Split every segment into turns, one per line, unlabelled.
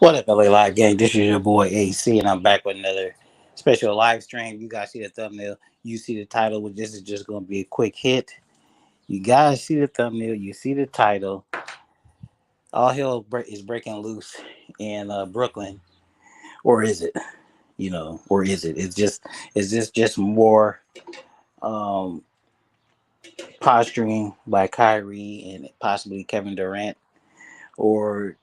What up, LA Live Gang? This is your boy AC, and I'm back with another special live stream. You guys see the thumbnail, you see the title, which this is just going to be a quick hit. You guys see the thumbnail, you see the title. All hell is breaking loose in Brooklyn, or is it? Or is it? Is this just more um, posturing by Kyrie and possibly Kevin Durant, or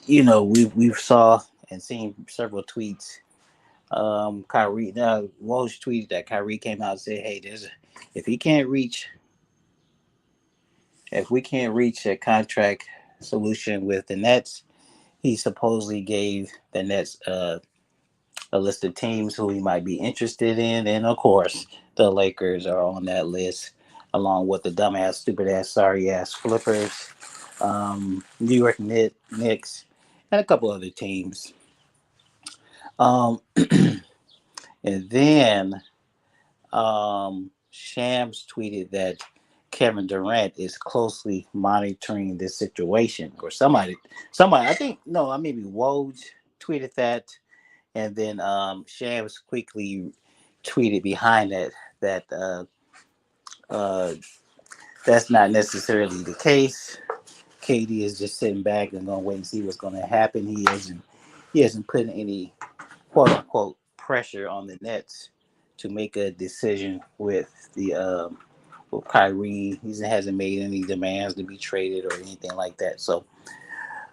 we've saw and seen several tweets. Kyrie, Woj tweeted that Kyrie came out and said, "Hey, if he can't reach, if we can't reach a contract solution with the Nets, he supposedly gave the Nets a list of teams who he might be interested in, and of course, the Lakers are on that list, along with the dumbass, stupid ass, sorry ass Flippers, New York Knicks, and a couple other teams." And then Shams tweeted that Kevin Durant is closely monitoring this situation, or somebody. I think no, maybe Woj tweeted that, and then Shams quickly tweeted behind that uh, that's not necessarily the case. KD is just sitting back and gonna wait and see what's going to happen. He hasn't put any quote unquote pressure on the Nets to make a decision with Kyrie. He hasn't made any demands to be traded or anything like that. So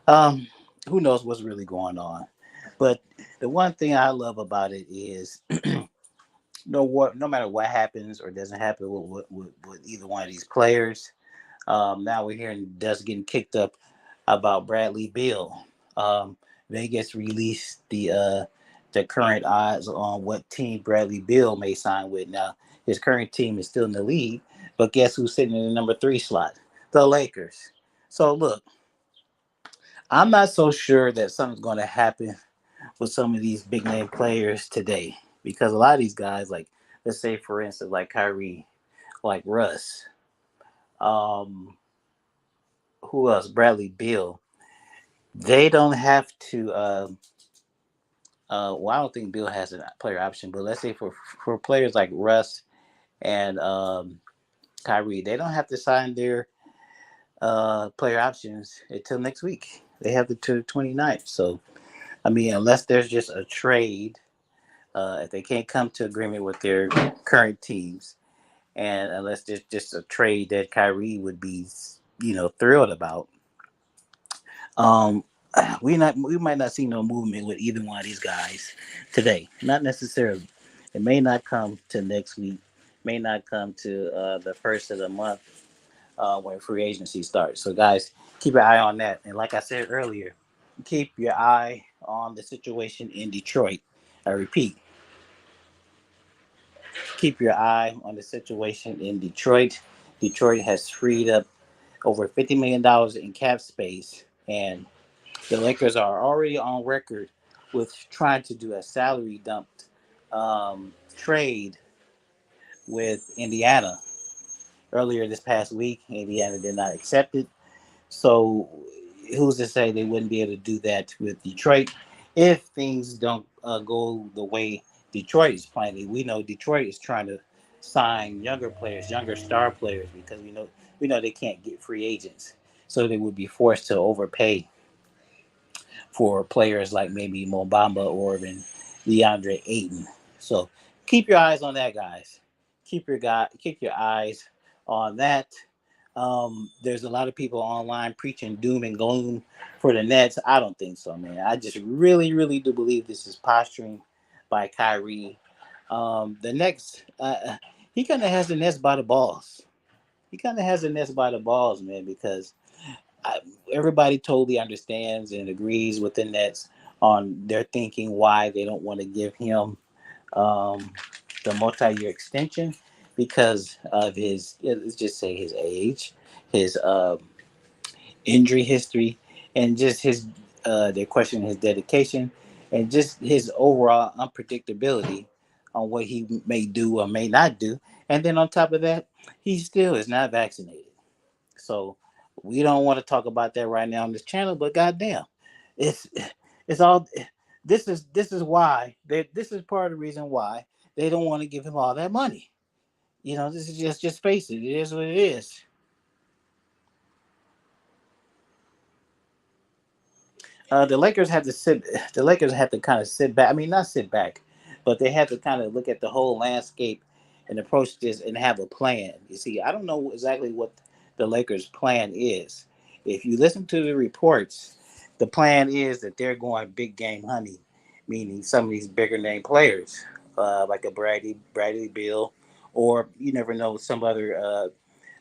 um, who knows what's really going on? But the one thing I love about it is no matter what happens or doesn't happen with either one of these players. Now we're hearing dust getting kicked up about Bradley Beal. Um, Vegas released the current odds on what team Bradley Beal may sign with. Now his current team is still in the league, but guess who's sitting in the number three slot? The Lakers. So look, I'm not so sure that something's going to happen with some of these big name players today, because a lot of these guys, like let's say for instance, like Kyrie, like Russ, um, who else? Bradley Beal. They don't have to. Well, I don't think Bill has a player option, but let's say for players like Russ and Kyrie, they don't have to sign their player options until next week. They have to the 29th. So I mean, unless there's just a trade, if they can't come to agreement with their current teams, and unless there's just a trade that Kyrie would be, thrilled about, um, we might not see no movement with either one of these guys today. Not necessarily. It may not come to next week. May not come to the first of the month when free agency starts. So guys, keep an eye on that. And like I said earlier, keep your eye on the situation in Detroit. I repeat, keep your eye on the situation in Detroit. Detroit has freed up over $50 million in cap space, and the Lakers are already on record with trying to do a salary dump trade with Indiana earlier this past week. Indiana did not accept it. So who's to say they wouldn't be able to do that with Detroit if things don't go the way Detroit is planning? We know Detroit is trying to sign younger players, younger star players, because we know they can't get free agents, so they would be forced to overpay for players like maybe Mobamba or even DeAndre Ayton. So keep your eyes on that, guys. Keep your eyes on that. There's a lot of people online preaching doom and gloom for the Nets. I don't think so, man. I just really, really do believe this is posturing by Kyrie. The next, he kind of has the Nets by the balls. He kind of has the Nets by the balls, man, because I, everybody totally understands and agrees with the Nets on their thinking why they don't want to give him um, the multi-year extension because of his, let's just say his age, his injury history, and just his they're questioning his dedication and just his overall unpredictability on what he may do or may not do. And then on top of that, he still is not vaccinated. So we don't want to talk about that right now on this channel, but goddamn, It's it's all. This is why this is part of the reason why they don't want to give him all that money. This is just face it. It is what it is. The Lakers had to sit. The Lakers had to kind of sit back. I mean, not sit back, but they had to kind of look at the whole landscape and approach this and have a plan. You see, I don't know exactly what the Lakers' plan is. If you listen to the reports, the plan is that they're going big game honey, meaning some of these bigger name players, like a Bradley Bill, or you never know, some other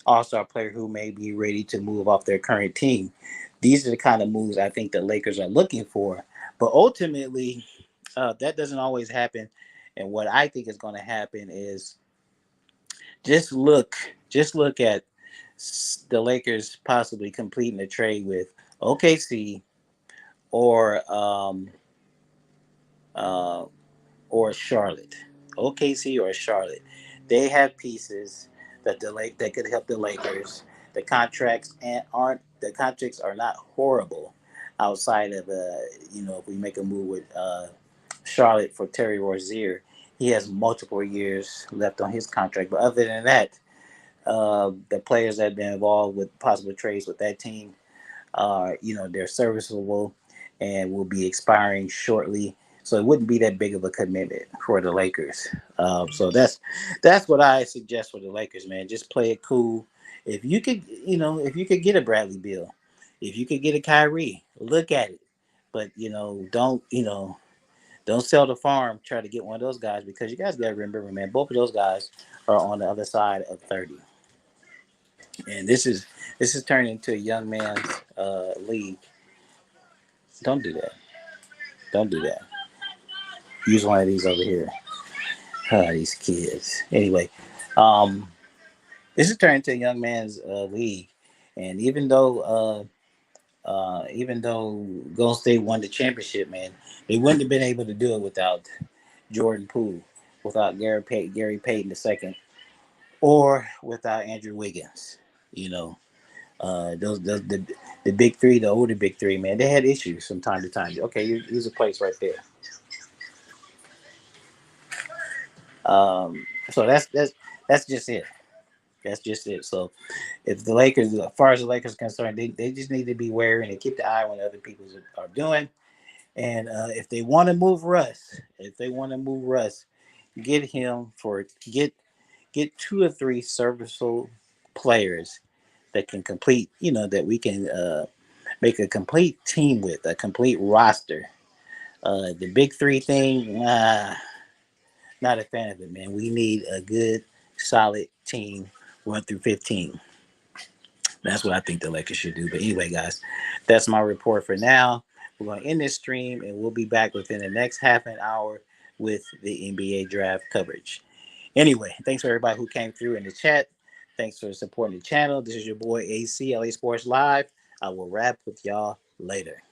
all-star player who may be ready to move off their current team. These are the kind of moves I think the Lakers are looking for. But ultimately, that doesn't always happen. And what I think is going to happen is just look, just look at the Lakers possibly completing a trade with OKC or uh, or Charlotte, OKC or Charlotte. They have pieces that could help the Lakers. The contracts are not horrible outside of if we make a move with Charlotte for Terry Rozier, he has multiple years left on his contract. But other than that, the players that have been involved with possible trades with that team they're serviceable and will be expiring shortly. So it wouldn't be that big of a commitment for the Lakers. So that's what I suggest for the Lakers, man. Just play it cool. If you could get a Bradley Beal, if you could get a Kyrie, look at it. But don't sell the farm. Try to get one of those guys because you guys got to remember, man. Both of those guys are on the other side of 30, and this is turning into a young man's league. Don't do that. Don't do that. Use one of these over here. These kids. Anyway, um, this is turning into a young man's league, and even though Golden State won the championship, man, they wouldn't have been able to do it without Jordan Poole, without Gary Payton II, or without Andrew Wiggins. You know, those the big three, the older big three, man, they had issues from time to time. Okay, here's a place right there. So that's just it. That's just it. So if the Lakers, as far as the Lakers are concerned, they just need to be wary and keep the eye on what other people are doing. And if they want to move Russ, get him for get two or three serviceable players that can complete, that we can make a complete team with a complete roster. The big three thing, not a fan of it, man. We need a good, solid team 1 through 15. That's what I think the Lakers should do. But anyway, guys, that's my report for now. We're going to end this stream, and we'll be back within the next half an hour with the NBA draft coverage. Anyway, thanks for everybody who came through in the chat. Thanks for supporting the channel. This is your boy AC LA Sports Live. I will wrap with y'all later.